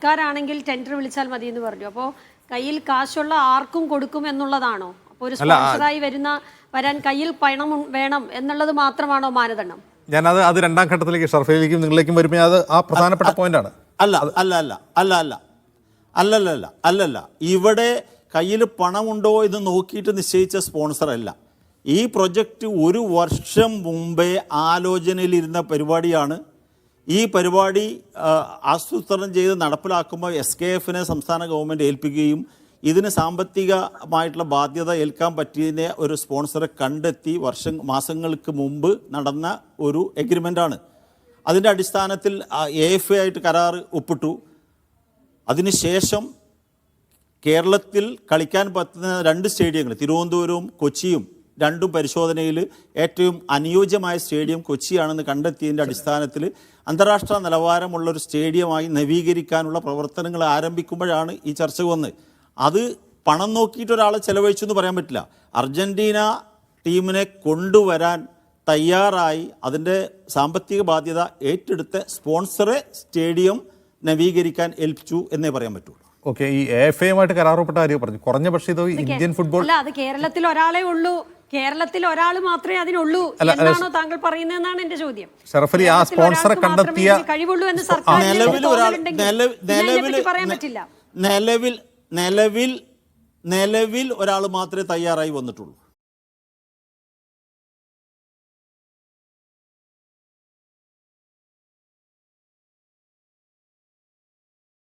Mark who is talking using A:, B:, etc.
A: ക്കാരാണെങ്കിൽ tender വിളിച്ചാൽ മതി എന്ന് പറഞ്ഞു. അപ്പോൾ കയ്യിൽ കാശുള്ള ആർക്കും കൊടുക്കും എന്നുള്ളതാണോ? അപ്പോൾ ഒരു
B: അല്ല,
A: സ്പോൺസറായി വരാൻ കയ്യിൽ പണം വേണം എന്നുള്ളത് മാത്രമാണോ മാനദണ്ഡം?
B: അത് രണ്ടാം ഘട്ടത്തിലേക്ക് ഷർഫയിലേക്കും നിങ്ങളിലേക്കും വരുമ്പോൾ അത് ആ പ്രധാനപ്പെട്ട പോയിന്റാണ്.
C: അല്ലല്ല ഇവിടെ കയ്യിൽ പണമുണ്ടോ എന്ന് നോക്കിയിട്ട് നിശ്ചയിച്ച സ്പോൺസർ അല്ല. ഈ പ്രൊജക്റ്റ് 1 വർഷം മുമ്പേ ആലോചനയിലിരുന്ന പരിപാടിയാണ്. ഈ പരിപാടി ആസൂത്രണം ചെയ്ത് നടപ്പിലാക്കുമ്പോൾ SKFനെ സംസ്ഥാന ഗവൺമെൻറ് ഏൽപ്പിക്കുകയും ഇതിന് സാമ്പത്തികമായിട്ടുള്ള ബാധ്യത ഏൽക്കാൻ പറ്റിയതിനെ ഒരു സ്പോൺസറെ കണ്ടെത്തി മാസങ്ങൾക്ക് മുമ്പ് നടന്ന ഒരു എഗ്രിമെൻ്റാണ്. അതിൻ്റെ അടിസ്ഥാനത്തിൽ AFA ആയിട്ട് കരാർ ഒപ്പിട്ടു. അതിനുശേഷം കേരളത്തിൽ കളിക്കാൻ പറ്റുന്ന 2 സ്റ്റേഡിയങ്ങൾ തിരുവനന്തപുരവും കൊച്ചിയും രണ്ടും പരിശോധനയിൽ ഏറ്റവും അനുയോജ്യമായ സ്റ്റേഡിയം കൊച്ചിയാണെന്ന് കണ്ടെത്തിയതിൻ്റെ അടിസ്ഥാനത്തിൽ അന്താരാഷ്ട്ര നിലവാരമുള്ളൊരു സ്റ്റേഡിയമായി നവീകരിക്കാനുള്ള പ്രവർത്തനങ്ങൾ ആരംഭിക്കുമ്പോഴാണ് ഈ ചർച്ച വന്നത്. അത് പണം നോക്കിയിട്ട് ഒരാളെ ചെലവഴിച്ചു എന്ന് പറയാൻ പറ്റില്ല. അർജൻറ്റീന ടീമിനെ കൊണ്ടുവരാൻ തയ്യാറായി അതിൻ്റെ സാമ്പത്തിക ബാധ്യത ഏറ്റെടുത്ത സ്പോൺസറെ സ്റ്റേഡിയം നവീകരിക്കാൻ ഏൽപ്പിച്ചു എന്നേ പറയാൻ പറ്റുള്ളൂ.
B: ഓക്കെ, ഈ AFAയുമായിട്ട് കരാറൊപ്പിട്ട കാര്യം പറഞ്ഞു. കുറഞ്ഞ പക്ഷേ ഇത് ഇന്ത്യൻ ഫുട്ബോൾ
A: അല്ല, അത് കേരളത്തിൽ ഒരാളെ ഉള്ളൂ, കേരളത്തിൽ ഒരാൾ മാത്രമേ അതിനുള്ളൂ എന്നാണോ താങ്കൾ പറയുന്നതെന്നാണ് എന്റെ ചോദ്യം.
B: ഷറഫലി ആ സ്പോൺസറെ കണ്ടെത്തിയ
A: കഴിവുള്ളൂ എന്ന് സർക്കാർ പറയാൻ പറ്റില്ല.
C: നിലവിൽ ഒരാൾ മാത്രമേ തയ്യാറായി വന്നിട്ടുള്ളൂ.